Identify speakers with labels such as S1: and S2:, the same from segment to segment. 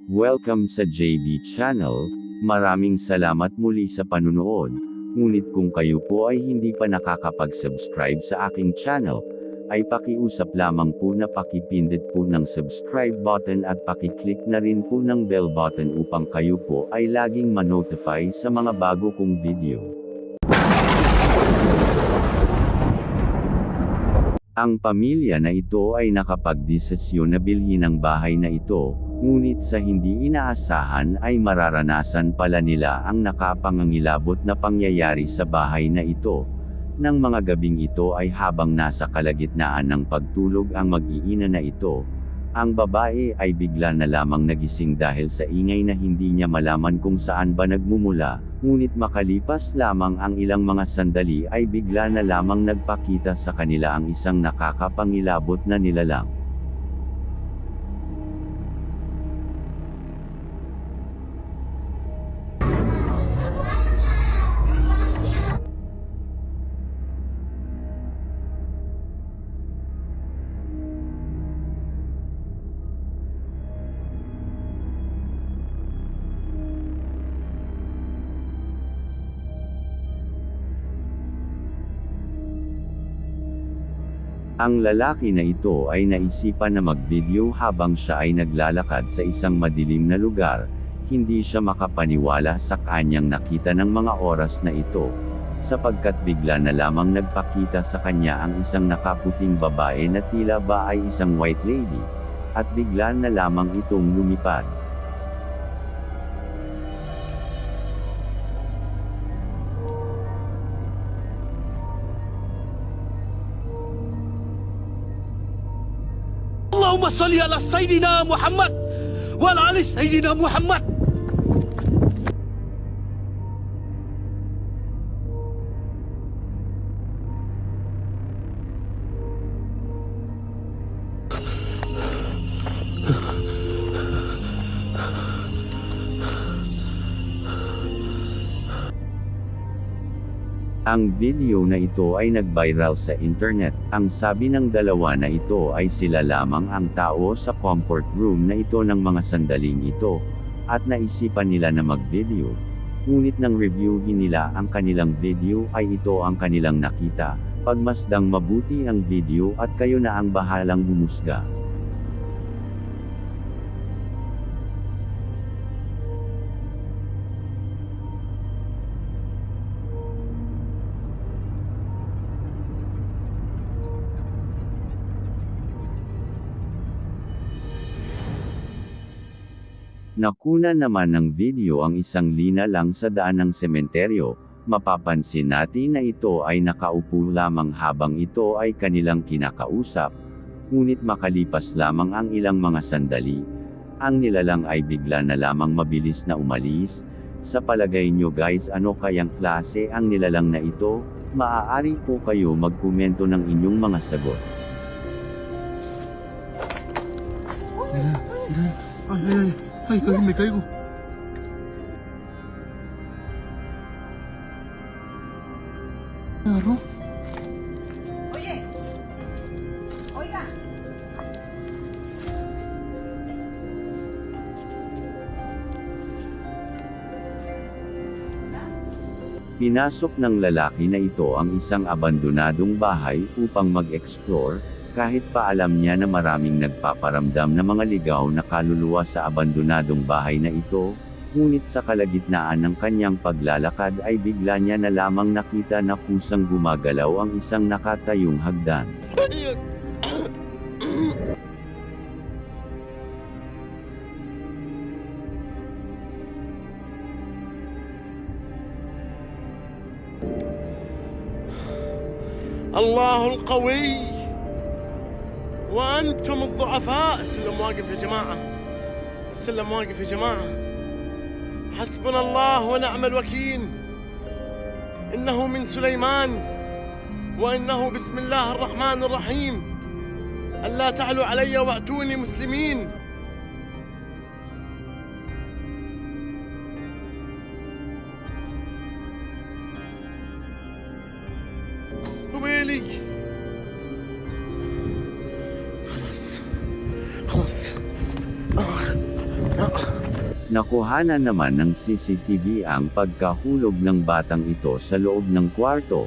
S1: Welcome sa JB Channel, maraming salamat muli sa panunood. Ngunit kung kayo po ay hindi pa nakakapag-subscribe sa aking channel, ay pakiusap lamang po na pakipindot po ng subscribe button at pakiclick na rin po ng bell button upang kayo po ay laging ma-notify sa mga bago kong video. Ang pamilya na ito ay nakapagdesisyon na bilhin ang bahay na ito, ngunit sa hindi inaasahan ay mararanasan pala nila ang nakapangangilabot na pangyayari sa bahay na ito. Nang mga gabing ito ay habang nasa kalagitnaan ng pagtulog ang mag-iina na ito, ang babae ay bigla na lamang nagising dahil sa ingay na hindi niya malaman kung saan ba nagmumula, ngunit makalipas lamang ang ilang mga sandali ay bigla na lamang nagpakita sa kanila ang isang nakakapangilabot na nilalang. Ang lalaki na ito ay naisipan na mag-video habang siya ay naglalakad sa isang madilim na lugar. Hindi siya makapaniwala sa kanyang nakita ng mga oras na ito, sapagkat bigla na lamang nagpakita sa kanya ang isang nakaputing babae na tila ba ay isang white lady, at bigla na lamang itong lumipad.
S2: اللهم صل على سيدنا محمد وعلى ال سيدنا محمد.
S1: Ang video na ito ay nag-viral sa internet. Ang sabi ng dalawa na ito ay sila lamang ang tao sa comfort room na ito ng mga sandaling ito, at naisipan nila na mag-video. Ngunit nang reviewin nila ang kanilang video ay ito ang kanilang nakita. Pagmasdang mabuti ang video at kayo na ang bahalang humusga. Nakuna naman ng video ang isang lina lang sa daan ng sementeryo. Mapapansin natin na ito ay nakaupo lamang habang ito ay kanilang kinakausap. Ngunit makalipas lamang ang ilang mga sandali, ang nilalang ay bigla na lamang mabilis na umalis. Sa palagay nyo guys, ano kayang klase ang nilalang na ito? Maaari po kayo magkomento ng inyong mga sagot.
S3: Ay, me caigo. Claro.
S4: Oye, oiga.
S1: Pinasok ng lalaki na ito ang isang abandonadong bahay upang mag-explore, kahit pa alam niya na maraming nagpaparamdam na mga ligaw na kaluluwa sa abandonadong bahay na ito, ngunit sa kalagitnaan ng kanyang paglalakad ay bigla niya na lamang nakita na kusang gumagalaw ang isang nakatayong hagdan.
S3: الله القوي وأنتم الضعفاء. السلم واقف يا جماعة، السلم واقف يا جماعة. حسبنا الله ونعم الوكيل. إنه من سليمان وإنه بسم الله الرحمن الرحيم. ألا تعلوا علي وأتوني مسلمين. ويلي خلاص
S1: Nakuhanan naman ng CCTV ang pagkahulog ng batang ito sa loob ng kwarto.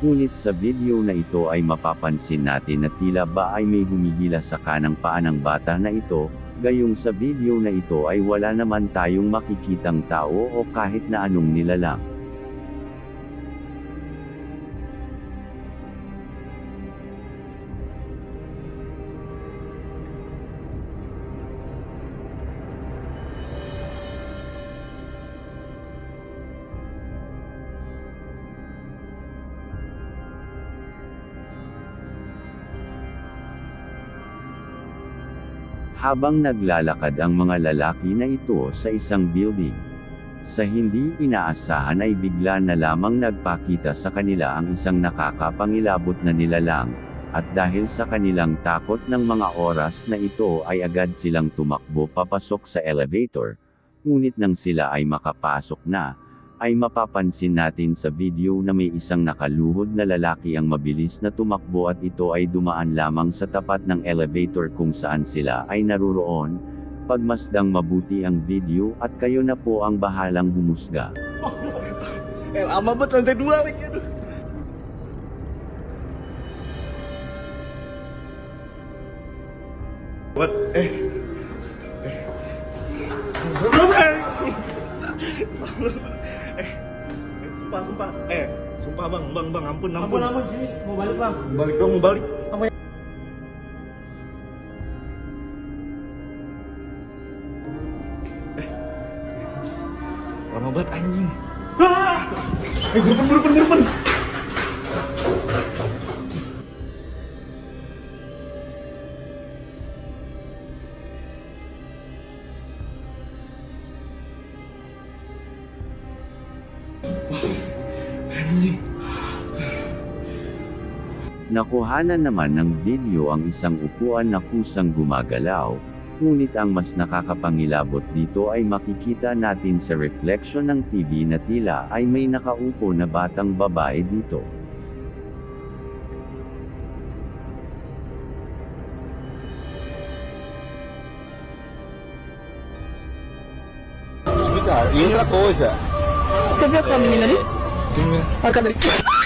S1: Ngunit sa video na ito ay mapapansin natin na tila ba ay may humihila sa kanang paa ng bata na ito, gayong sa video na ito ay wala naman tayong makikitang tao o kahit na anong nilalang. Habang naglalakad ang mga lalaki na ito sa isang building, sa hindi inaasahan ay bigla na lamang nagpakita sa kanila ang isang nakakapangilabot na nilalang, at dahil sa kanilang takot ng mga oras na ito ay agad silang tumakbo papasok sa elevator. Ngunit nang sila ay makapasok na, ay mapapansin natin sa video na may isang nakaluhod na lalaki ang mabilis na tumakbo at ito ay dumaan lamang sa tapat ng elevator kung saan sila ay naruroon. Pagmasdang mabuti ang video at kayo na po ang bahalang humusga.
S2: Lama banget lantai 2 lagi. Aduh.
S5: What? Sumpah. Sumpah bang, ampun.
S2: Ampun sini, mau balik bang.
S5: Balik dong, mau balik. Lama banget anjing. Buru.
S1: Nakuhanan naman ng video ang isang upuan na kusang gumagalaw, ngunit ang mas nakakapangilabot dito ay makikita natin sa reflection ng TV na tila ay may nakaupo na batang babae dito.
S5: E outra coisa.
S6: Você viu aquela menina ali? A cadeira.